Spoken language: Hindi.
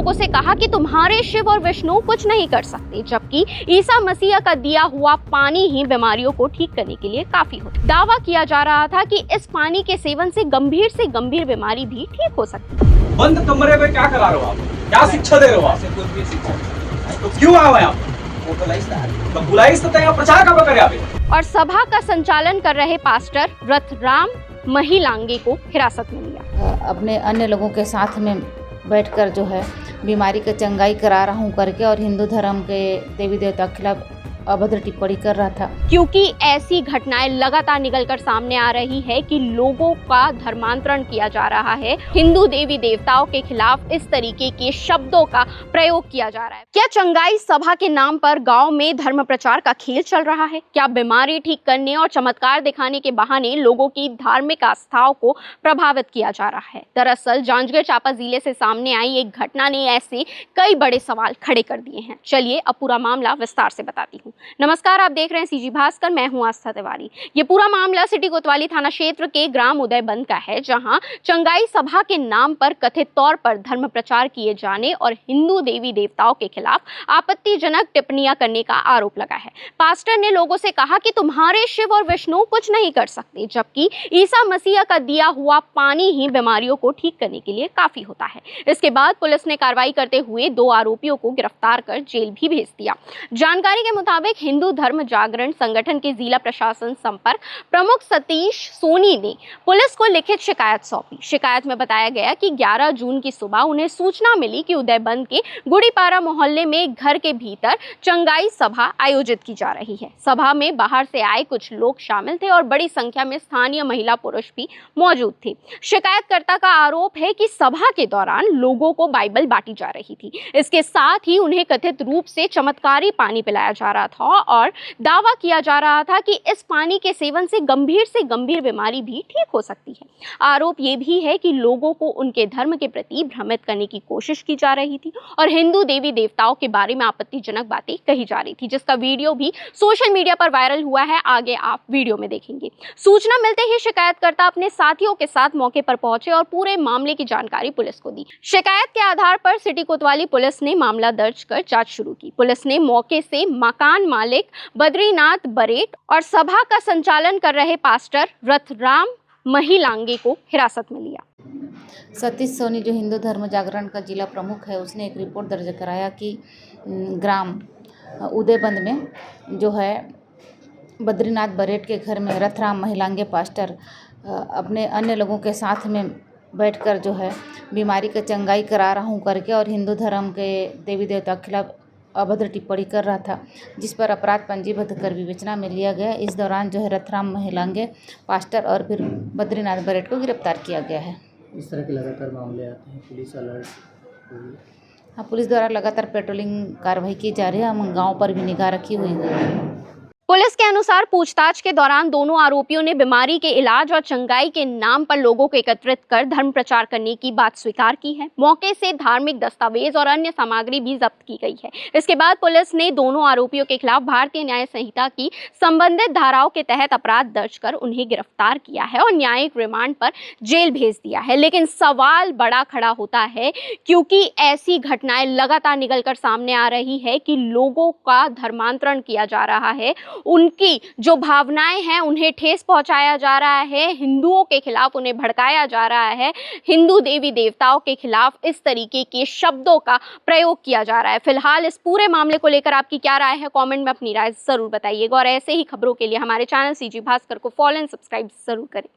लोगों से कहा कि तुम्हारे शिव और विष्णु कुछ नहीं कर सकते, जबकि ईसा मसीह का दिया हुआ पानी ही बीमारियों को ठीक करने के लिए काफी होता। दावा किया जा रहा था कि इस पानी के सेवन से गंभीर बीमारी भी ठीक हो सकती है। बंद कमरे में क्या करा रहे हो आप? क्या शिक्षा दे रहे हो आप? तो क्यों आए हो आप? तो बुलाइस तो यहाँ प्रचार कब करे आप? और सभा का संचालन कर रहे पास्टर रथराम महिलांगे को हिरासत में लिया। अपने अन्य लोगों के साथ में बैठकर जो है बीमारी का चंगाई करा रहा हूँ करके और हिंदू धर्म के देवी देवता के खिलाफ अभद्र टिप्पणी कर रहा था। क्योंकि ऐसी घटनाएं लगातार निकलकर सामने आ रही है कि लोगों का धर्मांतरण किया जा रहा है, हिंदू देवी देवताओं के खिलाफ इस तरीके के शब्दों का प्रयोग किया जा रहा है। क्या चंगाई सभा के नाम पर गांव में धर्म प्रचार का खेल चल रहा है? क्या बीमारी ठीक करने और चमत्कार दिखाने के बहाने लोगों की धार्मिक आस्थाओं को प्रभावित किया जा रहा है? दरअसल जांजगीर चांपा जिले से सामने आई एक घटना ने ऐसे कई बड़े सवाल खड़े कर दिए हैं। चलिए अब पूरा मामला विस्तार से बताती हूँ। नमस्कार, आप देख रहे हैं सीजी भास्कर, मैं हूं आस्था तिवारी। ये पूरा मामला सिटी कोतवाली थाना क्षेत्र के ग्राम उदयबंद का है, जहां चंगाई सभा के नाम पर कथित तौर पर धर्म प्रचार किए जाने और हिंदू देवी देवताओं के खिलाफ आपत्तिजनक टिप्पणियां करने का आरोप लगा है। पास्टर ने लोगों से कहा कि तुम्हारे शिव और विष्णु कुछ नहीं कर सकते, जबकि ईसा मसीह का दिया हुआ पानी ही बीमारियों को ठीक करने के लिए काफी होता है। इसके बाद पुलिस ने कार्रवाई करते हुए 2 आरोपियों को गिरफ्तार कर जेल भी भेज दिया। जानकारी के मुताबिक हिंदू धर्म जागरण संगठन के जिला प्रशासन संपर्क प्रमुख सतीश सोनी ने पुलिस को लिखित शिकायत सौंपी। शिकायत में बताया गया कि 11 जून की सुबह उन्हें सूचना मिली कि उदयबंद के गुड़ीपारा मोहल्ले में एक घर के भीतर चंगाई सभा आयोजित की जा रही है। सभा में बाहर से आए कुछ लोग शामिल थे और बड़ी संख्या में स्थानीय महिला पुरुष भी मौजूद थे। शिकायतकर्ता का आरोप है कि सभा के दौरान लोगों को बाइबल बांटी जा रही थी। इसके साथ ही उन्हें कथित रूप से चमत्कारी पानी पिलाया जा रहा था और दावा किया जा रहा था कि इस पानी के सेवन से गंभीर बीमारी भी ठीक हो सकती है। आरोप ये भी है कि लोगों को उनके धर्म के प्रति भ्रमित करने की कोशिश की जा रही थी और हिंदू देवी देवताओं के बारे में आपत्तिजनक बातें कही जा रही थी, जिसका वीडियो भी सोशल मीडिया पर वायरल हुआ है। आगे आप वीडियो में देखेंगे। सूचना मिलते ही शिकायतकर्ता अपने साथियों के साथ मौके पर पहुंचे और पूरे मामले की जानकारी पुलिस को दी। शिकायत के आधार पर सिटी कोतवाली पुलिस ने मामला दर्ज कर जांच शुरू की। पुलिस ने मौके से मकान मालिक बद्रीनाथ बरेट और सभा का संचालन कर रहे पास्टर रथराम महिलांगे को हिरासत में लिया। सतीश सोनी जो हिंदू धर्म जागरण का जिला प्रमुख है, उसने एक रिपोर्ट दर्ज कराया कि ग्राम उदयबंद में जो है बद्रीनाथ बरेट के घर में रथराम महिलांगे पास्टर अपने अन्य लोगों के साथ में बैठकर जो है बीमारी का चंगाई करा रहा हूँ करके और हिंदू धर्म के देवी देवता के खिलाफ अभद्र टिप्पणी कर रहा था, जिस पर अपराध पंजीबद्ध कर विवेचना में लिया गया। इस दौरान जो है रथराम महिलांगे पास्टर और फिर बद्रीनाथ बरेट को गिरफ्तार किया गया है। इस तरह के लगातार मामले आते हैं, पुलिस अलर्ट। हाँ, पुलिस द्वारा लगातार पेट्रोलिंग कार्रवाई की जा रही है। हम गाँव पर भी निगाह रखी हुई है। पुलिस के अनुसार पूछताछ के दौरान दोनों आरोपियों ने बीमारी के इलाज और चंगाई के नाम पर लोगों को एकत्रित कर धर्म प्रचार करने की बात स्वीकार की है। मौके से धार्मिक दस्तावेज और अन्य सामग्री भी जब्त की गई है। इसके बाद पुलिस ने दोनों आरोपियों के खिलाफ भारतीय न्याय संहिता की संबंधित धाराओं के तहत अपराध दर्ज कर उन्हें गिरफ्तार किया है और न्यायिक रिमांड पर जेल भेज दिया है। लेकिन सवाल बड़ा खड़ा होता है, क्योंकि ऐसी घटनाएं लगातार निकलकर सामने आ रही है कि लोगों का धर्मांतरण किया जा रहा है, उनकी जो भावनाएं हैं उन्हें ठेस पहुंचाया जा रहा है, हिंदुओं के खिलाफ उन्हें भड़काया जा रहा है, हिंदू देवी देवताओं के खिलाफ इस तरीके के शब्दों का प्रयोग किया जा रहा है। फिलहाल इस पूरे मामले को लेकर आपकी क्या राय है? कमेंट में अपनी राय जरूर बताइएगा और ऐसे ही खबरों के लिए हमारे चैनल सीजी भास्कर को फॉलो एंड सब्सक्राइब जरूर करें।